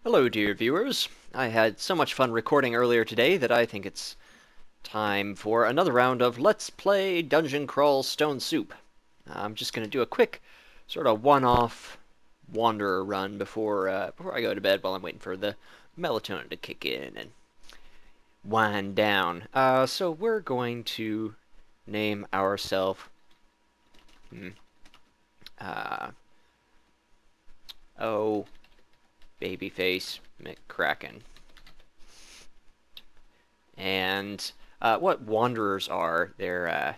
Hello, dear viewers. I had so much fun recording earlier today that I think it's time for another round of Let's Play Dungeon Crawl Stone Soup. I'm just going to do a quick sort of one-off wanderer run before I go to bed while I'm waiting for the melatonin to kick in and wind down. So we're going to name ourselves uh, oh, Babyface McCracken. And what wanderers are, they're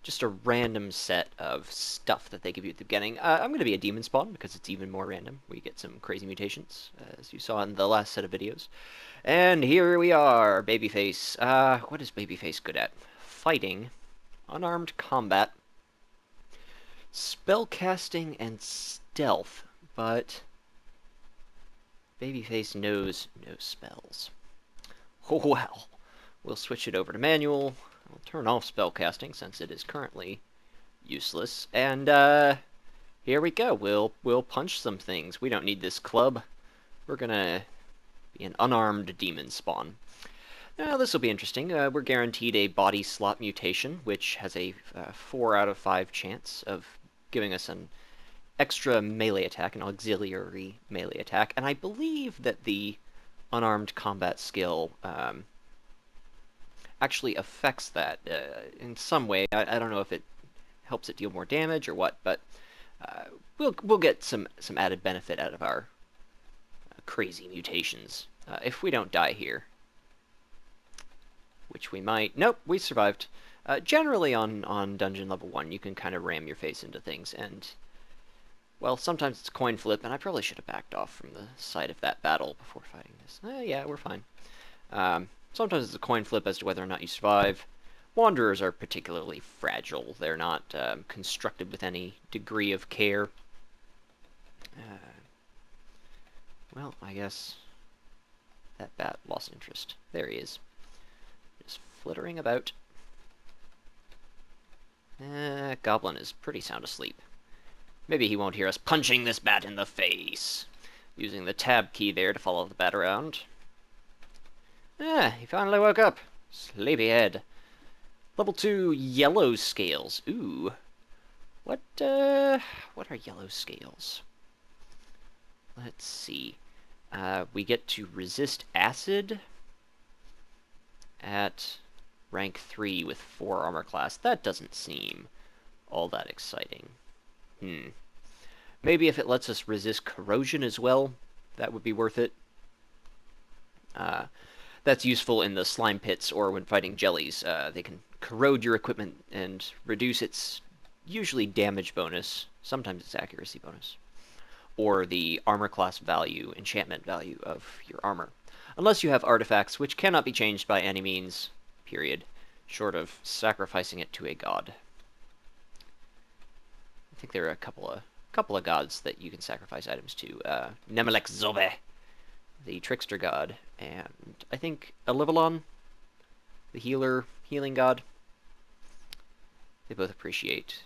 just a random set of stuff that they give you at the beginning. I'm going to be a Demonspawn because it's even more random. We get some crazy mutations, as you saw in the last set of videos. And here we are, Babyface. What is Babyface good at? Fighting, unarmed combat, spellcasting, and stealth. But Babyface knows no spells. Oh, well, we'll switch it over to manual. I'll turn off spellcasting since it is currently useless. And here we go. We'll punch some things. We don't need this club. We're gonna be an unarmed Demonspawn. Now this will be interesting. We're guaranteed a body slot mutation, which has a 4 out of 5 chance of giving us an extra melee attack, an auxiliary melee attack. And I believe that the unarmed combat skill actually affects that in some way. I don't know if it helps it deal more damage or what, but we'll get some added benefit out of our crazy mutations if we don't die here, which we might. Nope, we survived. Generally on dungeon level 1, you can kind of ram your face into things, and well, sometimes it's coin flip, and I probably should have backed off from the side of that battle before fighting this. Yeah, we're fine. Sometimes it's a coin flip as to whether or not you survive. Wanderers are particularly fragile. They're not constructed with any degree of care. Well, I guess that bat lost interest. There he is. Just flittering about. Goblin is pretty sound asleep. Maybe he won't hear us punching this bat in the face. Using the tab key there to follow the bat around. He finally woke up. Sleepyhead. Level 2 yellow scales. Ooh. What are yellow scales? Let's see. We get to resist acid at rank 3 with 4 armor class. That doesn't seem all that exciting. Maybe if it lets us resist corrosion as well, that would be worth it. That's useful in the slime pits or when fighting jellies. They can corrode your equipment and reduce its usually damage bonus, sometimes its accuracy bonus, or the armor class value, enchantment value of your armor. Unless you have artifacts, which cannot be changed by any means, period, short of sacrificing it to a god. I think there are a couple of gods that you can sacrifice items to. Nemelek Zobe, the trickster god, and I think Alivalon, the healing god. They both appreciate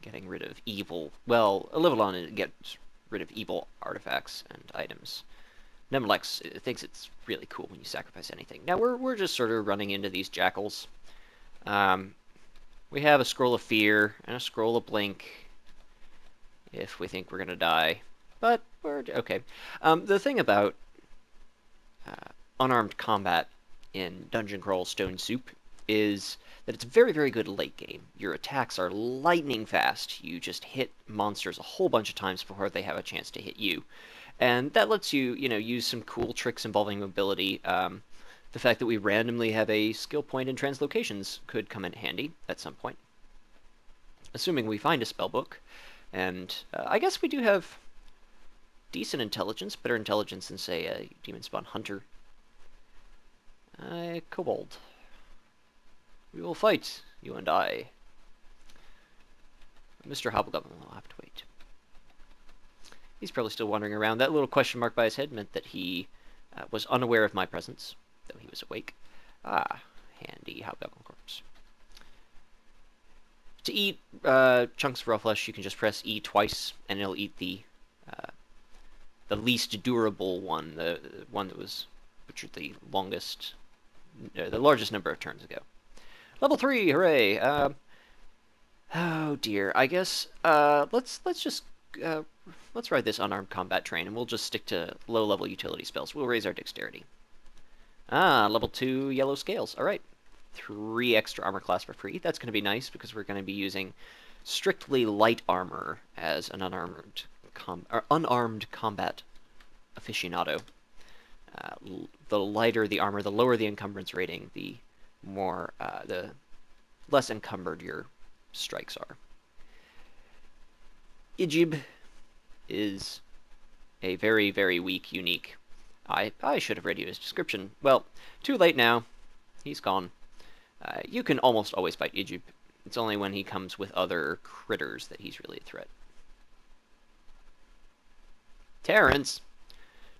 getting rid of evil. Well, Alivalon gets rid of evil artifacts and items. Nemelek thinks it's really cool when you sacrifice anything. Now we're just sort of running into these jackals. We have a scroll of fear and a scroll of blink if we think we're gonna die, but we're okay. The thing about unarmed combat in Dungeon Crawl Stone Soup is that it's very, very good late game. Your attacks are lightning fast. You just hit monsters a whole bunch of times before they have a chance to hit you. And that lets you, use some cool tricks involving mobility. The fact that we randomly have a skill point in translocations could come in handy at some point. Assuming we find a spellbook. And I guess we do have decent intelligence, better intelligence than, say, a Demonspawn Hunter. Kobold. We will fight, you and I. Mr. Hobblegoblin will have to wait. He's probably still wandering around. That little question mark by his head meant that he was unaware of my presence, though he was awake. Ah, handy Hobgoblin corpse. To eat chunks of raw flesh, you can just press E twice, and it'll eat the the least durable one, the one that was butchered the longest, the largest number of turns ago. Level 3, hooray! Oh dear, I guess let's just let's ride this unarmed combat train, and we'll just stick to low-level utility spells. We'll raise our dexterity. Level 2 yellow scales. All right, 3 extra armor class for free. That's going to be nice because we're going to be using strictly light armor as an unarmed combat aficionado. The lighter the armor, the lower the encumbrance rating, the less encumbered your strikes are. Ijib is a very, very weak, unique. I should have read you his description. Well, too late now. He's gone. You can almost always fight Ijib. It's only when he comes with other critters that he's really a threat. Terrence.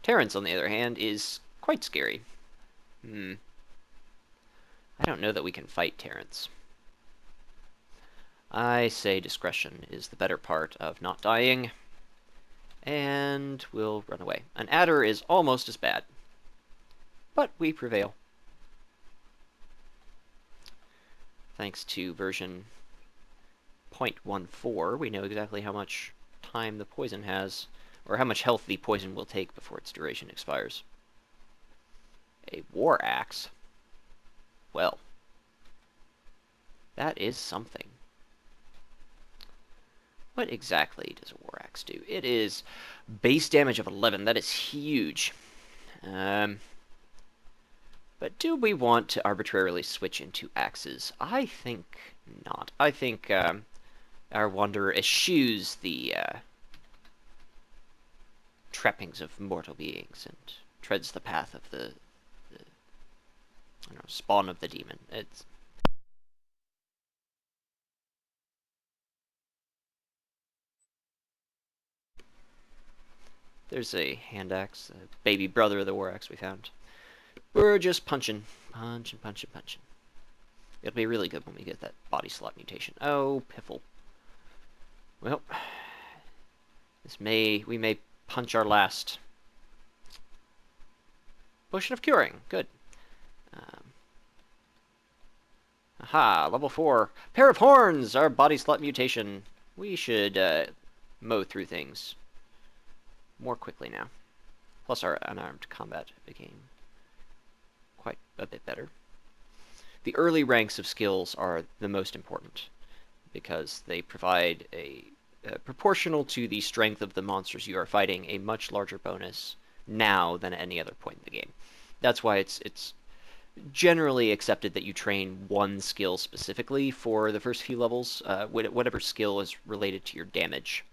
Terrence, on the other hand, is quite scary. I don't know that we can fight Terrence. I say discretion is the better part of not dying. And we'll run away. An adder is almost as bad. But we prevail. Thanks to version 0.14, we know exactly how much time the poison has, or how much health the poison will take before its duration expires. A war axe? Well, that is something. What exactly does a war axe do? It is base damage of 11. That is huge. But do we want to arbitrarily switch into axes? I think not. I think our wanderer eschews the trappings of mortal beings and treads the path of the I don't know, spawn of the demon. There's a hand axe, a baby brother of the war axe we found. We're just punching. Punching. It'll be really good when we get that body slot mutation. Oh, piffle. Well, we may punch our last. Potion of Curing. Good. Aha, level 4. Pair of Horns! Our body slot mutation. We should mow through things more quickly now. Plus our unarmed combat became quite a bit better. The early ranks of skills are the most important because they provide a proportional to the strength of the monsters you are fighting, a much larger bonus now than at any other point in the game. That's why it's generally accepted that you train one skill specifically for the first few levels, whatever skill is related to your damage.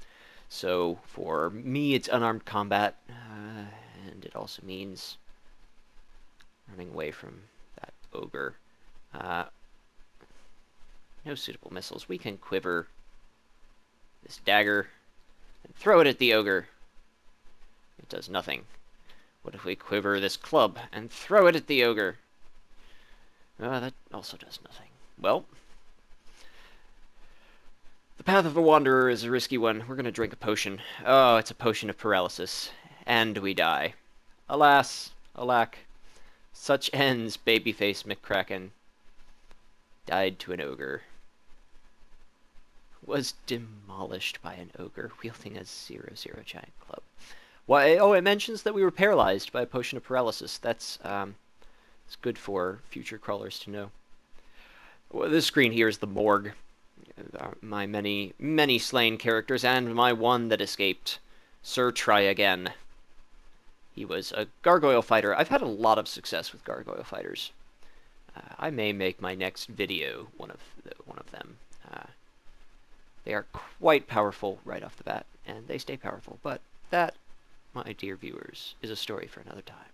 So for me, it's unarmed combat, and it also means running away from that ogre. No suitable missiles. We can quiver this dagger and throw it at the ogre. It does nothing. What if we quiver this club and throw it at the ogre? That also does nothing. Well, the path of a wanderer is a risky one. We're going to drink a potion. Oh, it's a potion of paralysis. And we die. Alas, alack. Such ends Babyface McCracken. Died to an ogre. Was demolished by an ogre wielding a 0/0 giant club. Why? Oh, it mentions that we were paralyzed by a potion of paralysis. That's it's good for future crawlers to know. Well, this screen here is the morgue. My many slain characters and my one that escaped. Sir Try Again. He was a gargoyle fighter. I've had a lot of success with gargoyle fighters. I may make my next video one of them. They are quite powerful right off the bat, and they stay powerful. But that, my dear viewers, is a story for another time.